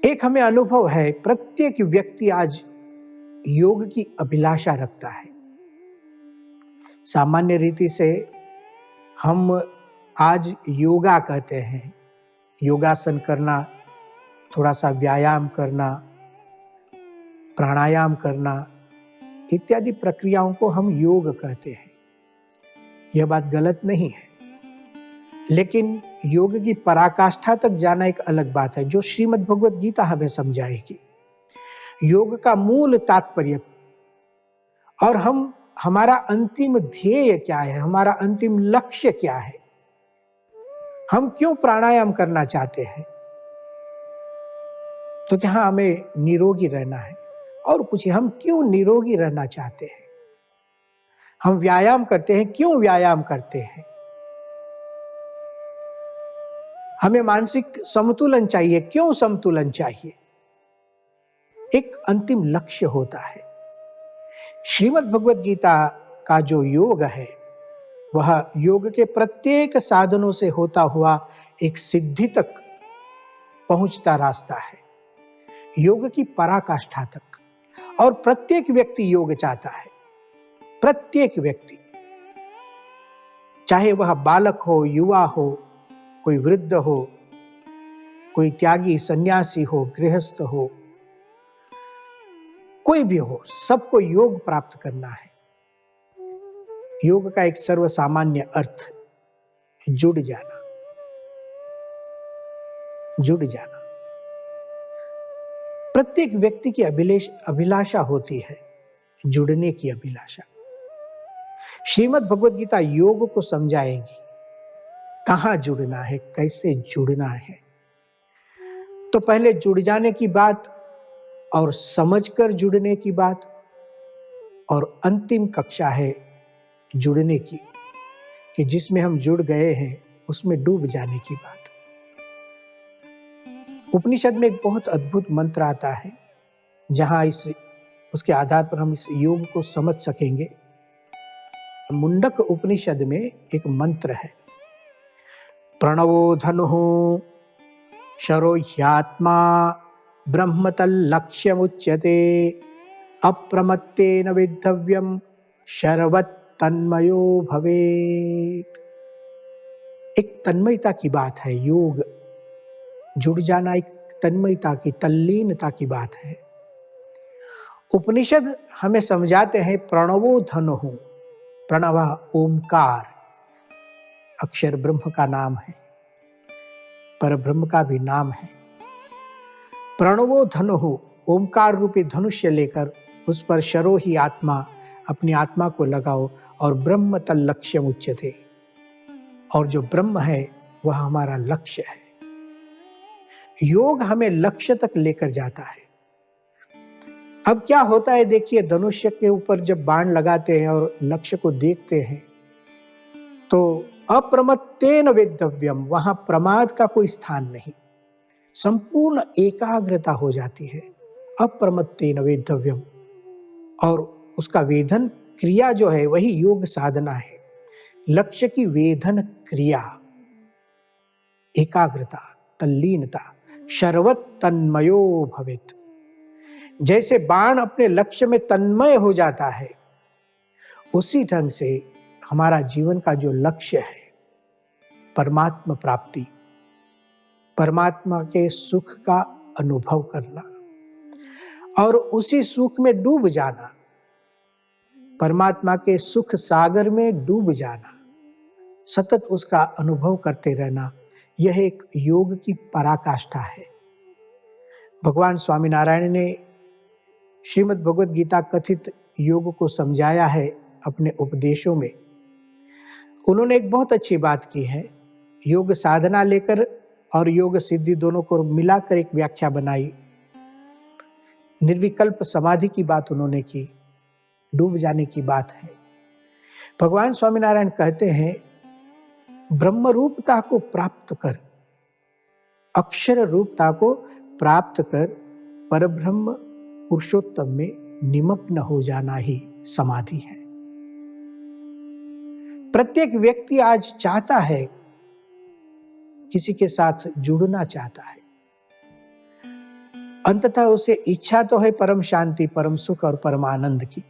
एक हमें अनुभव है, प्रत्येक व्यक्ति आज योग की अभिलाषा रखता है। सामान्य रीति से हम आज योगा कहते हैं, योगासन करना, थोड़ा सा व्यायाम करना, प्राणायाम करना इत्यादि प्रक्रियाओं को हम योग कहते हैं। यह बात गलत नहीं है, लेकिन योग की पराकाष्ठा तक जाना एक अलग बात है, जो श्रीमद् भगवत गीता हमें समझाएगी। योग का मूल तात्पर्य और हमारा अंतिम ध्येय क्या है, हमारा अंतिम लक्ष्य क्या है, हम क्यों प्राणायाम करना चाहते हैं। तो क्या हमें निरोगी रहना है और कुछ, हम क्यों निरोगी रहना चाहते हैं। हम व्यायाम करते हैं, क्यों व्यायाम करते हैं। हमें मानसिक संतुलन चाहिए, क्यों संतुलन चाहिए। एक अंतिम लक्ष्य होता है। श्रीमद् भगवत गीता का जो योग है, वह योग के प्रत्येक साधनों से होता हुआ एक सिद्धि तक पहुंचता रास्ता है, योग की पराकाष्ठा तक। और प्रत्येक व्यक्ति योग चाहता है, प्रत्येक व्यक्ति, चाहे वह बालक हो, युवा हो, कोई वृद्ध हो, कोई त्यागी सन्यासी हो, गृहस्थ हो, कोई भी हो, सबको योग प्राप्त करना है। योग का एक सर्वसामान्य अर्थ जुड़ जाना, जुड़ जाना। प्रत्येक व्यक्ति की अभिलाषा होती है, जुड़ने की अभिलाषा। श्रीमद् भगवत गीता योग को समझाएंगी, कहां जुड़ना है, कैसे जुड़ना है। तो पहले जुड़ जाने की बात और समझकर जुड़ने की बात, और अंतिम कक्षा है जुड़ने की, कि जिसमें हम जुड़ गए हैं उसमें डूब जाने की बात। उपनिषद में एक बहुत अद्भुत मंत्र आता है, जहां उसके आधार पर हम इस योग को समझ सकेंगे। मुंडक उपनिषद में एक मंत्र है, प्रणवो धनुः शरो ह्यात्मा ब्रह्मतल्लक्ष्यमुच्यते अप्रमत्तेन वेद्धव्यम शरवत् तन्मयो भवेत्। एक तन्मयता की बात है, योग जुड़ जाना एक तन्मयता की, तल्लीनता की बात है। उपनिषद हमें समझाते हैं प्रणवो धनुः, प्रणव ओमकार, अक्षर ब्रह्म का नाम है, पर ब्रह्म का भी नाम है। प्रणवो धनुः, ओमकार रूपी धनुष्य लेकर उस पर शरो ही आत्मा, अपनी आत्मा को लगाओ, और ब्रह्म तल लक्ष्य उच्यते, और जो ब्रह्म है वह हमारा लक्ष्य है। योग हमें लक्ष्य तक लेकर जाता है। अब क्या होता है, देखिए, धनुष्य के ऊपर जब बाण लगाते हैं और लक्ष्य को देखते हैं, तो अप्रमत्तेन वेद्धव्यम, वहां प्रमाद का कोई स्थान नहीं, संपूर्ण एकाग्रता हो जाती है। अप्रमत्तेन वेद्धव्यम, और उसका वेधन क्रिया जो है वही योग साधना है। लक्ष्य की वेधन क्रिया, एकाग्रता, तल्लीनता, शरवत् तन्मयो भवेत्। जैसे बाण अपने लक्ष्य में तन्मय हो जाता है, उसी ढंग से हमारा जीवन का जो लक्ष्य है, परमात्मा प्राप्ति, परमात्मा के सुख का अनुभव करना और उसी सुख में डूब जाना, परमात्मा के सुख सागर में डूब जाना, सतत उसका अनुभव करते रहना, यह एक योग की पराकाष्ठा है। भगवान स्वामीनारायण ने श्रीमद् भगवत गीता कथित योग को समझाया है अपने उपदेशों में। उन्होंने एक बहुत अच्छी बात की है, योग साधना लेकर और योग सिद्धि दोनों को मिलाकर एक व्याख्या बनाई। निर्विकल्प समाधि की बात उन्होंने की, डूब जाने की बात है। भगवान स्वामीनारायण कहते हैं, ब्रह्म रूपता को प्राप्त कर, अक्षर रूपता को प्राप्त कर, परब्रह्म पुरुषोत्तम में निमग्न हो जाना ही समाधि है। प्रत्येक व्यक्ति आज चाहता है, किसी के साथ जुड़ना चाहता है, अंततः उसे इच्छा तो है परम शांति, परम सुख और परम आनंद की,